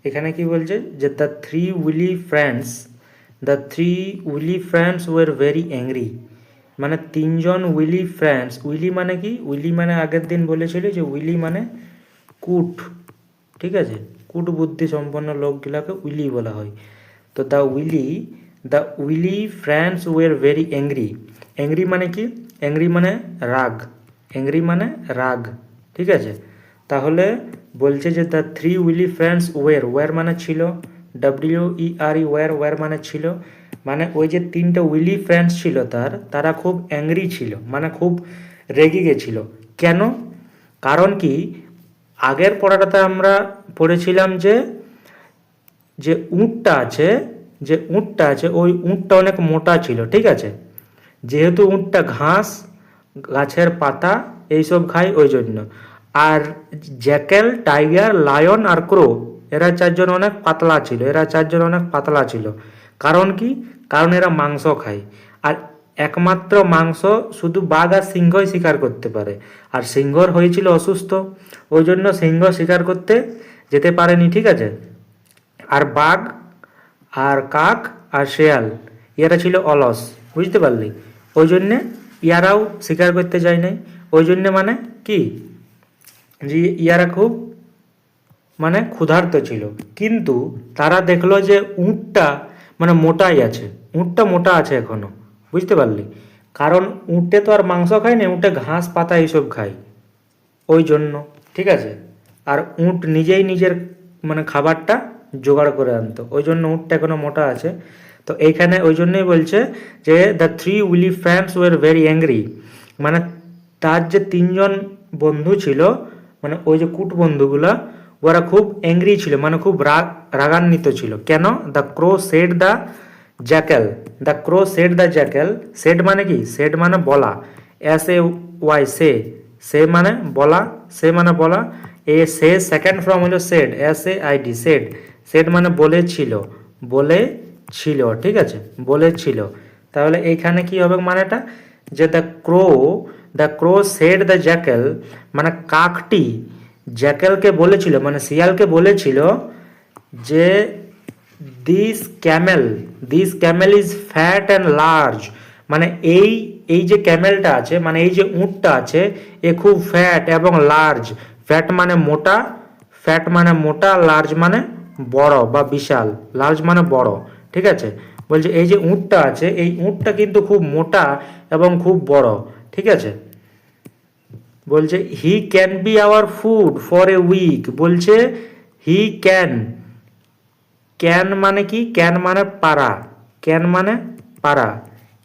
এখানে কি বলছে যে the three wily friends were very angry, মানে তিনজন উইলি ফ্রেন্ডস। উইলি মানে কি? উইলি মানে আগের দিন বলেছিল যে উইলি মানে কুট, ঠিক আছে, কুট বুদ্ধি সম্পন্ন লোকগুলাকে উইলি বলা হয়। তো the wily friends were very angry. Angry মানে কি? অ্যাংরি মানে রাগ, অ্যাংরি মানে রাগ, ঠিক আছে। তাহলে বলছে যে the three wily friends were মানে ছিল, ওয়ার মানে ছিল, মানে ওই যে তিনটা উইলি ফ্রেন্ডস ছিল তারা খুব অ্যাংরি ছিল, মানে খুব রেগে গেছিল। কেন? কারণ কি, আগের পড়াটাতে আমরা পড়েছিলাম যে যে উটটা আছে যে উটটা আছে ওই উটটা অনেক মোটা ছিল, ঠিক আছে। যেহেতু উটটা ঘাস, গাছের পাতা এইসব খায় ওই জন্য। আর জ্যাকেল, টাইগার, লায়ন আর ক্রো এরা চারজন অনেক পাতলা ছিল। কারণ কি? কারণ এরা মাংস খায়। আর একমাত্র মাংস শুধু বাঘ আর সিংহই শিকার করতে পারে। আর সিংহর হয়েছিল অসুস্থ, ওই জন্য সিংহ শিকার করতে যেতে পারেনি, ঠিক আছে। আর বাঘ আর কাক আর শেয়াল এরা ছিল অলস, বুঝতে পারলি? ওই জন্যে ইয়ারাও শিকার করতে যায় নাই। ওই জন্যে মানে কি, যে ইয়ারা খুব মানে ক্ষুধার্ত ছিল। কিন্তু তারা দেখলো যে উটটা মানে মোটাই আছে, উটটা মোটা আছে এখনো, বুঝতে পারলি? কারণ উটে তো আর মাংস খায় না, উটে ঘাস পাতা এইসব খায়, ওই জন্য, ঠিক আছে। আর উট নিজেই নিজের মানে খাবারটা জোগাড় করে আনতো, ওই জন্য উটটা এখনো মোটা আছে। তো এইখানে ওই জন্যই বলছে যে the three wily friends were very angry, মানে তার যে তিনজন বন্ধু ছিল, মানে ওই যে কুট বন্ধুগুলা, ওরা খুব অ্যাংরি ছিল, মানে খুব রাগান্বিত ছিল। কেন? The crow said the jackal. Said মানে কি? সেড মানে বলা, SAY সে মানে বলা, সে সেকেন্ড ফর্ম হলো সেড, SAID সেড। সেড মানে বলেছিল, ঠিক আছে, বলেছিল। তাহলে এইখানে কি হবে মানেটা, যে the crow said the jackal, মানে কাকটি জ্যাকেলকে বলেছিল, মানে শিয়ালকে বলেছিল যে this camel is fat and large, মানে এই যে ক্যামেলটা আছে, মানে এই যে উটটা আছে, এ খুব ফ্যাট এবং লার্জ। ফ্যাট মানে মোটা, লার্জ মানে বড় বা বিশাল, লার্জ মানে বড়, ঠিক আছে। বলছে এই যে উটটা আছে, এই উটটা কিন্তু খুব মোটা এবং খুব বড়, ঠিক আছে। বলছে he can be our food for a week. বলছে হি ক্যান মানে কি? ক্যান মানে পারা,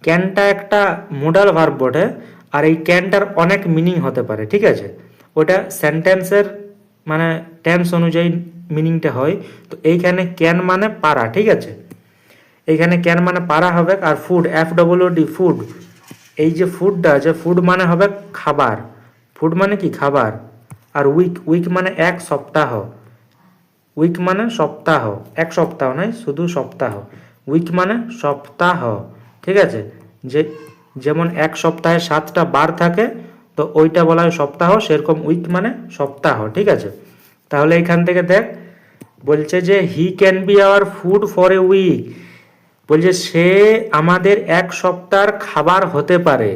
ক্যানটা একটা মোডাল ভার্ব বটে। আর এই ক্যানটার অনেক মিনিং হতে পারে, ঠিক আছে। ওটা সেন্টেন্সের মানে টেন্স অনুযায়ী মিনিংটা হয়। তো এইখানে ক্যান মানে পারা, ঠিক আছে। এইখানে ক্যান মানে পারা হবে। আর ফুড, FOOD ফুড, এই যে ফুডটা আছে, ফুড মানে হবে খাবার, ফুড মানে কি? খাবার। আর উইক মানে এক সপ্তাহ, উইক মানে সপ্তাহ, এক সপ্তাহ নয়, শুধু সপ্তাহ। উইক মানে সপ্তাহ, ঠিক আছে। যেমন এক সপ্তাহে 7টা বার থাকে, তো ওইটা বলা হয় সপ্তাহ, সেরকম উইক মানে সপ্তাহ, ঠিক আছে। তাহলে এখান থেকে দেখ, বলছে যে he can be our food for a week, বলছে সে আমাদের এক সপ্তাহের খাবার হতে পারে।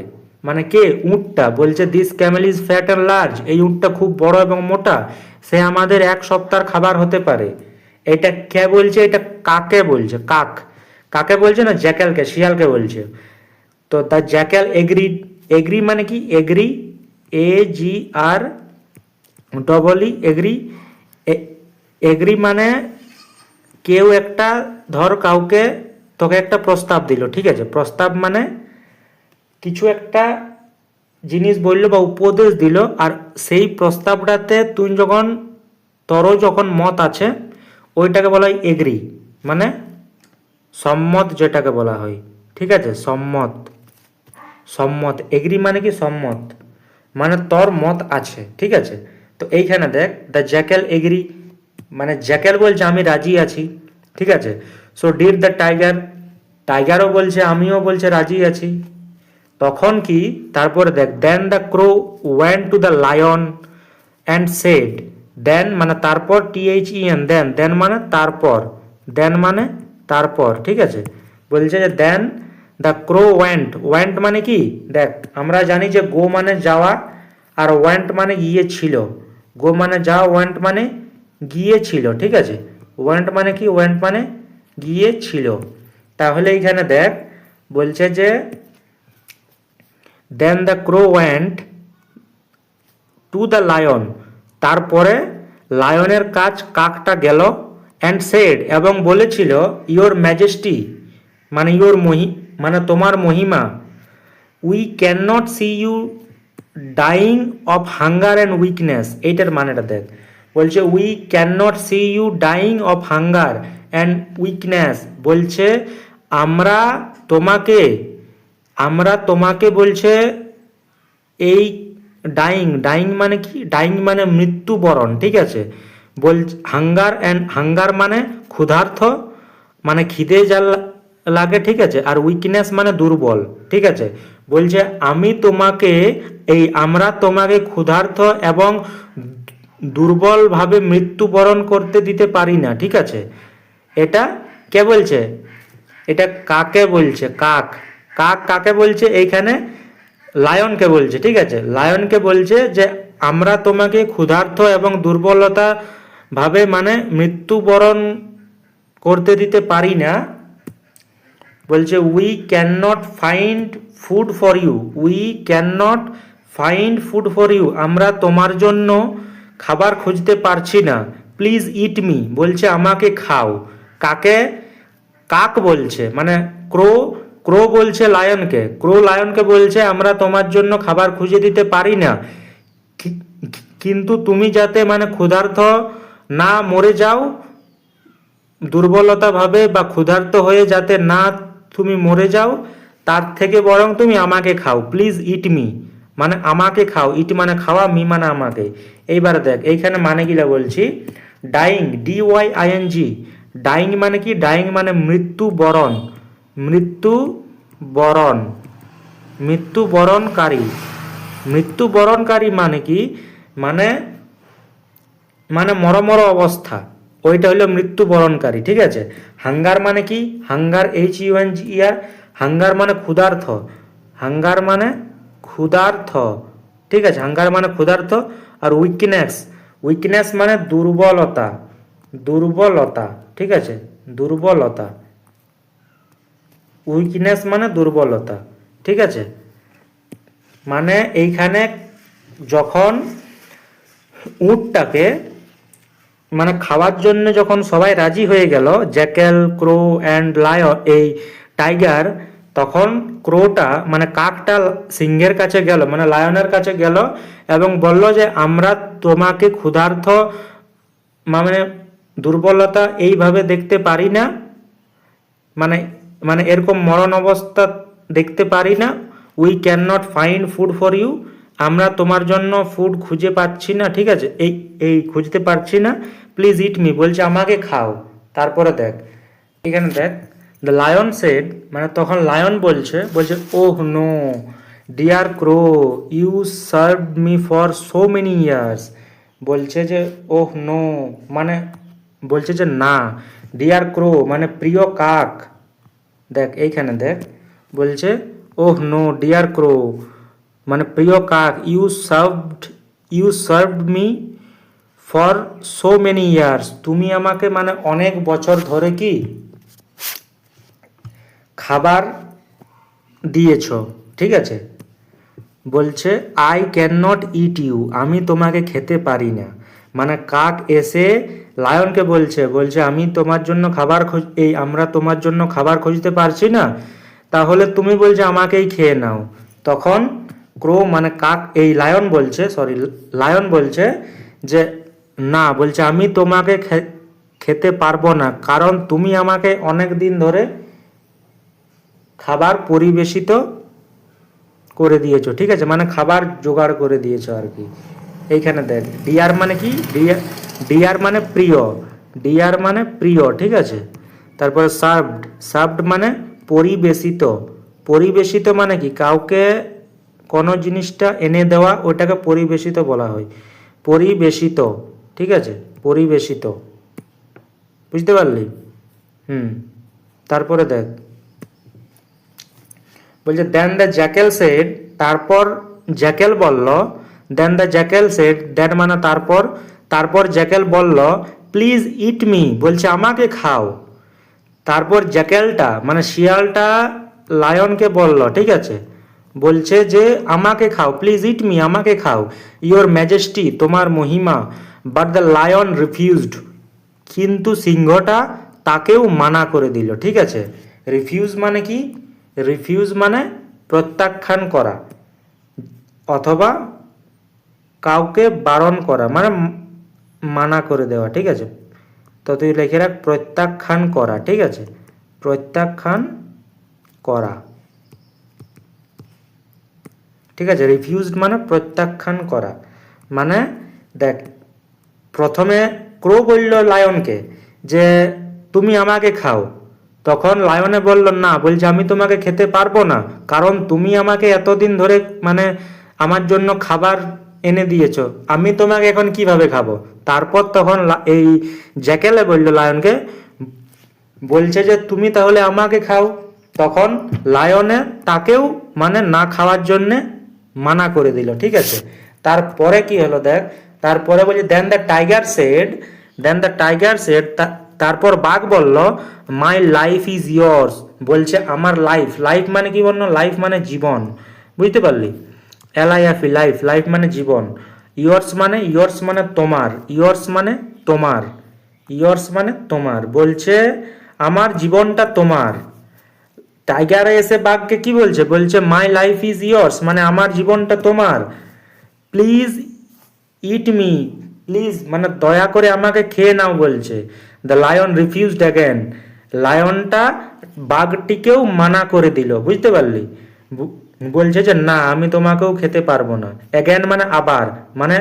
মানে কে? উটটা। বলছে this camel is fat and large, এই উটটা খুব বড় এবং মোটা, সে আমাদের এক সপ্তাহের খাবার হতে পারে। এটা কে বলছে? এটা কাকে বলছে? কাকে বলছে না, জ্যাকেলকে, শিয়ালকে বলছে। তো দ্য জ্যাকেল এগ্রি মানে কি? এগ্রি এগ্রি মানে কেউ একটা, ধর কাউকে, তোকে একটা প্রস্তাব দিল, ঠিক আছে। প্রস্তাব মানে কিছু একটা জিনিস বললো বা উপদেশ দিল, আর সেই প্রস্তাবটাতে তোরও যখন মত আছে, ওইটাকে বলা হয় এগ্রি, মানে সম্মত যেটাকে বলা হয়, ঠিক আছে। সম্মত এগ্রি মানে কি? সম্মত, মানে তোর মত আছে, ঠিক আছে। তো এইখানে দেখ, দ্য জ্যাকেল এগ্রি, মানে জ্যাকেল বলছে আমি রাজি আছি, ঠিক আছে। সো ডিড দ্য টাইগারও বলছে, আমিও বলছে রাজি আছি। তখন কি, তারপরে দেখ, then the crow went to the lion and said then মানে তারপর, THEN, দেন, দেন মানে তারপর, দেন মানে তারপর, ঠিক আছে। বলছে যে then the crow went, went মানে কি, দেখ আমরা জানি যে গো মানে যাওয়া আর ওয়েন্ট মানে গিয়েছিল। গো মানে যাওয়া, ওয়েন্ট মানে গিয়েছিল, ঠিক আছে। ওয়েন্ট মানে কি, ওয়েন্ট মানে গিয়েছিল। তাহলে এইখানে দেখ বলছে যে then the crow went to the lion, তারপরে লায়নের কাজ কাকটা গেল, অ্যান্ড সেড, এবং বলেছিল, ইয়োর ম্যাজেস্টি মানে ইয়োর মানে তোমার মহিমা, we can not see you dying of hunger and weakness. এইটার মানেটা দেখ, বলছে we can not see you dying of hunger and weakness, বলছে আমরা তোমাকে, আমরা তোমাকে বলছে এই ডাইং, ডাইং মানে কি, ডাইং মানে মৃত্যুবরণ, ঠিক আছে। বল হাঙ্গার অ্যান্ড, হাঙ্গার মানে ক্ষুধার্ত, মানে খিদে যা লাগে, ঠিক আছে। আর উইকনেস মানে দুর্বল, ঠিক আছে। বলছে আমি তোমাকে এই, আমরা তোমাকে ক্ষুধার্ত এবং দুর্বলভাবে মৃত্যুবরণ করতে দিতে পারি না, ঠিক আছে। এটা কে বলছে, এটা কাকে বলছে, কাক, কাক কাকে বলছে এইখানে, লায়নকে বলছে, ঠিক আছে। লায়নকে বলছে যে আমরা তোমাকে ক্ষুধার্ত এবং দুর্বলতা ভাবে মানে মৃত্যুবরণ করতে দিতে পারি না। বলছে we can not find food for you, we can not find food for you, আমরা তোমার জন্য খাবার খুঁজতে পারছি না। প্লিজ ইট মি, বলছে আমাকে খাও। কাকে, কাক বলছে, মানে ক্রো, ক্রো বলছে লায়নকে, ক্রো লায়নকে বলছে আমরা তোমার জন্য খাবার খুঁজে দিতে পারি না, কিন্তু তুমি যাতে মানে ক্ষুধার্ত না মরে যাও, দুর্বলতা ভাবে বা ক্ষুধার্ত হয়ে যাতে না তুমি মরে যাও, তার থেকে বরং তুমি আমাকে খাও। প্লিজ ইট মি মানে আমাকে খাও, ইট মানে খাওয়া, মি মানে আমাকে। এইবার দেখ এইখানে মানে গিলা বলছি, ডাইং, DYING, ডাইং মানে কি, ডাইং মানে মৃত্যুবরণ, মৃত্যুবরণ, মৃত্যুবরণকারী, মৃত্যুবরণকারী মানে কি, মানে মানে মরমর অবস্থা, ওইটা হলো মৃত্যুবরণকারী, ঠিক আছে। হাঙ্গার মানে কি, হাঙ্গার, HUNGER, হাঙ্গার মানে ক্ষুধার্থ, হাঙ্গার মানে ক্ষুধার্থ, ঠিক আছে, হাঙ্গার মানে ক্ষুধার্থ। আর উইকনেস, উইকনেস মানে দুর্বলতা, দুর্বলতা, ঠিক আছে, দুর্বলতা, উইকনেস মানে দুর্বলতা, ঠিক আছে। মানে এইখানে যখন উটটাকে মানে খাওয়ার জন্য যখন সবাই রাজি হয়ে গেল, জ্যাকেল, ক্রো অ্যান্ড লায়ন, এই টাইগার, তখন ক্রোটা মানে কাকটা সিংহের কাছে গেল, মানে লায়নের কাছে গেল এবং বলল যে আমরা তোমাকে ক্ষুধার্ত মানে দুর্বলতা এইভাবে দেখতে পারি না, মানে মানে এরকম মরণ অবস্থা দেখতে পারি না। We can not find food for you, আমরা তোমার জন্য ফুড খুঁজে পাচ্ছি না, ঠিক আছে, এই এই খুঁজতে পারছি না। প্লিজ ইট মি, বলছে আমাকে খাও। তারপরে দেখ এখানে দেখ, দ্য লায়ন সেড, মানে তখন লায়ন বলছে, বলছে oh no dear crow, you serve me for so many years, বলছে যে ওহ নো মানে বলছে যে না, ডিয়ার ক্রো মানে প্রিয় কাক, দেখ এইখানে দেখ বলছে ওহ নো ডিয়ার ক্রো মানে প্রিয় কাক, you served me for so many years, তুমি আমাকে মানে অনেক বছর ধরে কি খাবার দিয়েছ, ঠিক আছে। বলছে I can not eat you, আমি তোমাকে খেতে পারি না, মানে কাক এসে লায়নকে বলছে, বলছে আমি তোমার জন্য খাবার এই আমরা তোমার জন্য খাবার খুঁজতে পারছি না, তাহলে তুমি বলছে আমাকেই খেয়ে নাও। তখন ক্রো মানে কাক, এই লায়ন বলছে, সরি লায়ন বলছে যে না, বলছে আমি তোমাকে খেতে পারবো না, কারণ তুমি আমাকে অনেক দিন ধরে খাবার পরিবেশিত করে দিয়েছো, ঠিক আছে, মানে খাবার জোগাড় করে দিয়েছো আর কি। এইখানে দেখ ডিয়ার মানে কি, ডিয়ার মানে প্রিয়, ডিয়ার মানে প্রিয়, ঠিক আছে। তারপরে সার্ভড, সার্ভড মানে পরিবেশিত, পরিবেশিত মানে কি কাউকে কোনো জিনিসটা এনে দেওয়া, ওটাকে পরিবেশিত বলা হয়, পরিবেশিত, ঠিক আছে, পরিবেশিত, বুঝতে পারলি? তারপরে দেখ বলছে দেন দ্য জ্যাকেল সেড, তারপর জ্যাকেল বলল, দেন দ্য জ্যাকেল সেড, দেন মানে তারপর, তারপর জ্যাকেল বলল প্লিজ ইট মি, বলছে আমাকে খাও। তারপর জ্যাকেলটা মানে শিয়ালটা লায়নকে বলল, ঠিক আছে, বলছে যে আমাকে খাও, প্লিজ ইট মি, আমাকে খাও, ইয়োর ম্যাজেস্টি, তোমার মহিমা, বাট দ্য লায়ন রিফিউজড, কিন্তু সিংহটা তাকেও মানা করে দিল, ঠিক আছে। রিফিউজ মানে কি? রিফিউজ মানে প্রত্যাখ্যান করা অথবা কাউকে বারণ করা, মানে মানা করে দেওয়া, ঠিক আছে। তো তুই লিখে রাখ প্রত্যাখ্যান করা, ঠিক আছে, প্রত্যাখ্যান করা, ঠিক আছে। রিফিউজড মানে প্রত্যাখ্যান করা। মানে দেখ, প্রথমে ক্রো বলল লায়নকে যে তুমি আমাকে খাও, তখন লায়নে বলল না, বলছে আমি তোমাকে খেতে পারবো না, কারণ তুমি আমাকে এতদিন ধরে মানে আমার জন্য খাবার এনে দিয়েছো, আমি তোমাকে এখন কিভাবে খাবো। তারপর তখন এই জ্যাকেলে বলল লায়নকে, বলছে যে তুমি তাহলে আমাকে খাও, তখন লায়নে তাকেও মানে না খাওয়ার জন্যে মানা করে দিল, ঠিক আছে। তারপরে কি হলো দেখ, তারপরে বলছে then the tiger said, then the tiger said, তারপর বাঘ বলল মাই লাইফ ইজ ইয়োর্স, বলছে আমার লাইফ, লাইফ মানে কি বললো, লাইফ মানে জীবন, বুঝতে পারলি? LIFE, লাইফ, লাইফ মানে জীবন। ইয়োর্স মানে, ইয়োর্স মানে তোমার, ইয়োর্স মানে তোমার, ইয়োর্স মানে তোমার, বলছে আমার জীবনটা তোমার। টাইগারে এসে বাঘকে কি বলছে, বলছে মাই লাইফ ইজ ইয়োর্স, মানে আমার জীবনটা তোমার, প্লিজ ইট মি, প্লিজ মানে দয়া করে আমাকে খেয়ে নাও, বলছে। দ্য লায়ন রিফিউজড অ্যাগেন, লায়নটা বাঘটিকেও মানা করে দিল, বুঝতে পারলি? বলছে যে না, আমি তোমাকেও খেতে পারবো না। অ্যাগেন মানে আবার, মানে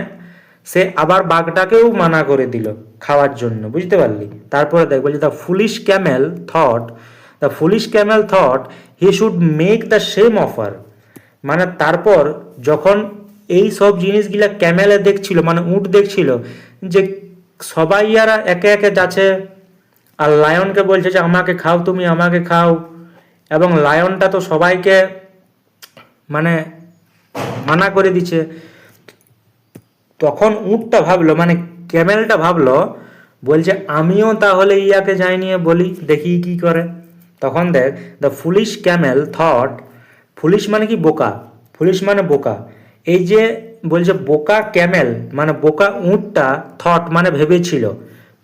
সে আবার বাঘটাকেও মানা করে দিল খাওয়ার জন্য, বুঝতে পারলি? তারপরে দেখ বলছে the foolish Camel thought, the foolish Camel thought he should make the same offer, মানে তারপর যখন এই সব জিনিসগুলা ক্যামেলে দেখছিল, মানে উট দেখছিল যে সবাই ইয়ারা একে একে যাচ্ছে আর লায়নকে বলছে যে আমাকে খাও, তুমি আমাকে খাও, এবং লায়নটা তো সবাইকে মানে মানা করে দিচ্ছে, তখন উটটা ভাবলো, মানে ক্যামেলটা ভাবলো, বলছে আমিও তাহলে ইয়াকে যাই নিয়ে বলি, দেখি কি করে। তখন দেখ the foolish Camel thought, foolish মানে কি বোকা, ফুলিশ মানে বোকা, এই যে বলছে বোকা ক্যামেল মানে বোকা উটটা, থট মানে ভেবেছিল,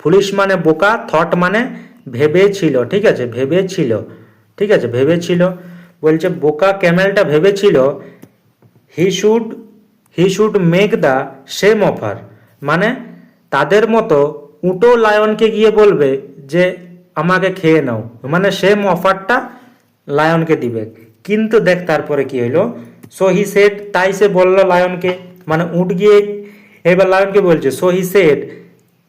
ফুলিশ মানে বোকা, থট মানে ভেবেছিল, ঠিক আছে, ভেবেছিল, ঠিক আছে, ভেবেছিল। বলছে বোকা ক্যামেলটা ভেবেছিল he should make the same offer, মানে তাদের মতো উটো লায়নকে গিয়ে বলবে যে আমাকে খেয়ে নাও, মানে সেম অফারটা লায়নকে দিবে। কিন্তু দেখ তারপরে কি হইলো, সো হি সেড, তাই সে বলল লায়নকে, মানে উট গিয়ে এবার লায়নকে বলছে, সো হি সেড,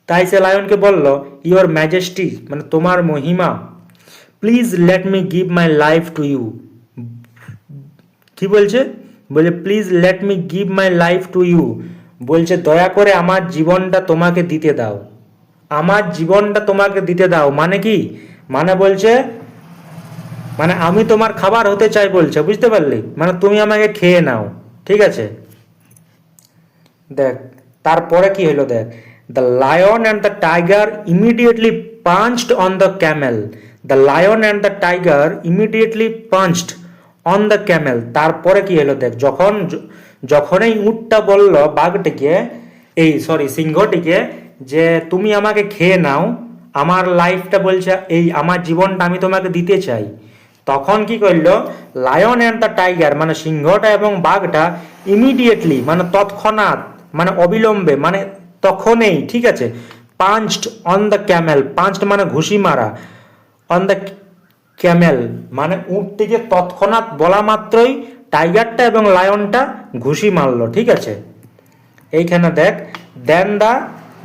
তাই সে লায়নকে বলল ইয়োর ম্যাজেস্টি, মানে তোমার মহিমা, please let me give my life to you, কি বলছে, বলে please let me give my life to you, বলছে দয়া করে আমার জীবনটা তোমাকে দিতে দাও, আমার জীবনটা তোমাকে দিতে দাও, মানে কি, মানে বলছে মানে আমি তোমার খাবার হতে চাই বলছে, বুঝতে পারলি? মানে তুমি আমাকে খেয়ে নাও, ঠিক আছে। দেখ তারপরে কি হলো দেখ, the lion and the tiger immediately punched on the Camel, the lion and the tiger immediately punched on the Camel. তারপরে কি হলো দেখ, যখন এই উটটা বলল বাঘটিকে, এই সরি সিংহটিকে, যে তুমি আমাকে খেয়ে নাও, আমার লাইফটা বলছে এই আমার জীবনটা আমি তোমাকে দিতে চাই, তখন কি করলো লায়ন অ্যান্ড দ্য টাইগার, মানে সিংহটা এবং বাঘটা ইমিডিয়েটলি মানে তৎক্ষণাৎ, মানে অবিলম্বে, মানে তখনই, ঠিক আছে, punched on the Camel, punched মানে ঘুষি মারা, অন দ্য ক্যামেল মানে উটটিকে তৎক্ষণাৎ বলা মাত্রই টাইগারটা এবং লায়নটা ঘুষি মারলো, ঠিক আছে। এইখানে দেখ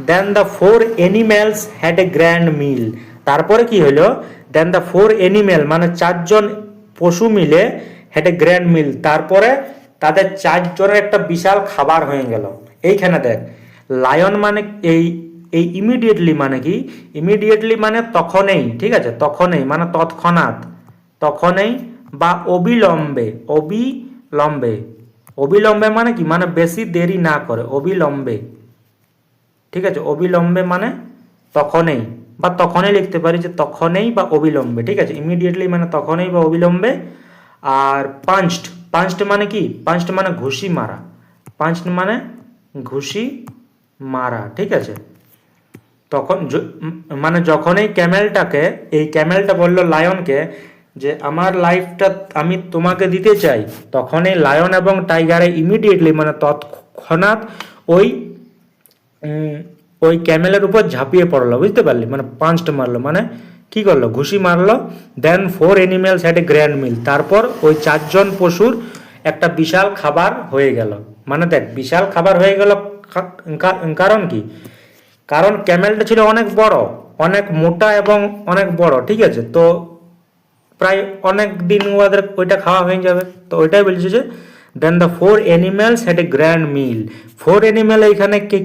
then the four animals had a grand meal, তারপরে কি হলো, দেন দ্য ফোর অ্যানিমেল মানে চারজন পশু মিলে হ্যাড এ গ্র্যান্ড মিল, তারপরে তাদের চারজনের একটা বিশাল খাবার হয়ে গেল। এইখানে দেখ লায়ন মানে এই এই ইমিডিয়েটলি মানে কি? ইমিডিয়েটলি মানে তখনই, ঠিক আছে, তখনই মানে তৎক্ষণাৎ, তখনই বা অবিলম্বে, অবিলম্বে, অবিলম্বে মানে কি? মানে বেশি দেরি না করে, অবিলম্বে, ঠিক আছে, অবিলম্বে মানে তখনই, বা তখনই লিখতে পারি যে তখনই বা অবিলম্বে, ঠিক আছে, ইমিডিয়েটলি মানে তখনই বা অবিলম্বে। আর পাঞ্চড, পাঞ্চড মানে কি? পাঞ্চড মানে ঘুষি মারা, পাঞ্চড মানে ঘুষি মারা, ঠিক আছে। তখন মানে যখন এই ক্যামেলটাকে, এই ক্যামেলটা বললো লায়নকে যে আমার লাইফটা আমি তোমাকে দিতে চাই, তখন এই লায়ন এবং টাইগারে ইমিডিয়েটলি মানে তৎক্ষণাৎ ওই ওই ক্যামেলের উপর ঝাঁপিয়ে পড়লো, বুঝতে পারলি? মানে পাঁচট মারলো, মানে কি করলো? ঘুষি মারলো। দেন 4 অ্যানিমেলস হ্যাড এ গ্র্যান্ড মিল, তারপর ওই 4জন পশুর একটা বিশাল খাবার হয়ে গেল। মানে দেখ, বিশাল খাবার হয়ে গেল কারণ কি? কারণ ক্যামেলটা ছিল অনেক বড়, অনেক মোটা এবং অনেক বড়, ঠিক আছে। তো প্রায় অনেক দিন ওদের ওইটা খাওয়া হয়ে যাবে। তো ওইটাই বলছে যে then the 4 animals had a grand meal. 4 animal এইখানে কে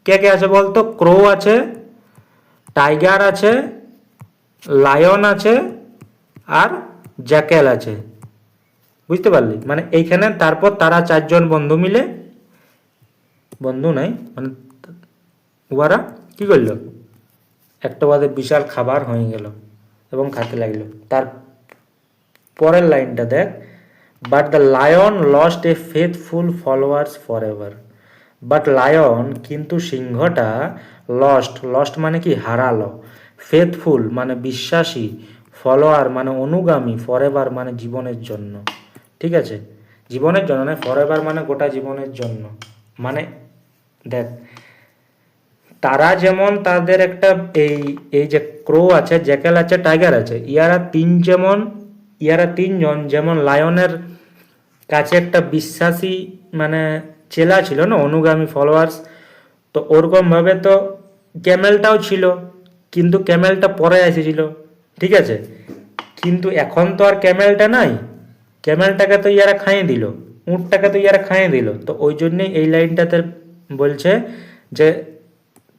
কে কে আছে বলতো? ক্রো আছে, টাইগার আছে, লায়ন আছে, আর জ্যাকেল আছে, বুঝতে পারলি? মানে এইখানে তারপর তারা 4জন বন্ধু মিলে, বন্ধু নাই মানে ওরা কি করলো? একটা ওদের বিশাল খাবার হয়ে গেল এবং খেতে লাগলো। তার পরের লাইনটা দেখ, but the lion lost A faithful followers for ever. But lion, কিন্তু সিংহটা, লস্ট, লস্ট মানে কি? হারালো, ফেথফুল মানে বিশ্বাসী, ফলোয়ার মানে অনুগামী, ফর এভার মানে জীবনের জন্য, ঠিক আছে, জীবনের জন্য না, ফর এভার মানে গোটা জীবনের জন্য। মানে দেখ, তারা যেমন তাদের একটা এই এই যে ক্রো আছে, জ্যাকেল আছে, টাইগার আছে, ইয়ারা তিনজন যেমন লায়নের কাছে একটা বিশ্বাসী মানে চেলা ছিল না, অনুগামী, ফলোয়ার্স, তো ওরকম ভাবে তো ক্যামেলটাও ছিল, কিন্তু ক্যামেলটা পরে এসেছিল, ঠিক আছে। কিন্তু এখন তো আর ক্যামেলটা নাই, ক্যামেলটাকে তো ইয়ারা খাইয়ে দিল, উঁটটাকে তো ইয়ারা খাইয়ে দিল। তো ওই জন্যই এই লাইনটাতে বলছে যে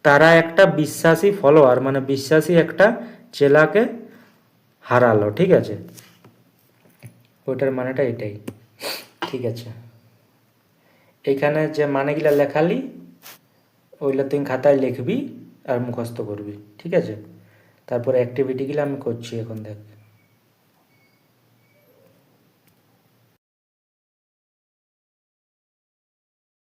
তারা একটা বিশ্বাসী ফলোয়ার মানে বিশ্বাসী একটা চেলাকে হারালো, ঠিক আছে। ওইটার মানেটা এটাই, ঠিক আছে। এইখানে যে মানেগুলা লেখালি ওইগুলা তুই খাতায় লিখবি আর মুখস্থ করবি, ঠিক আছে। তারপরে অ্যাক্টিভিটিগুলো আমি করছি এখন, দেখ।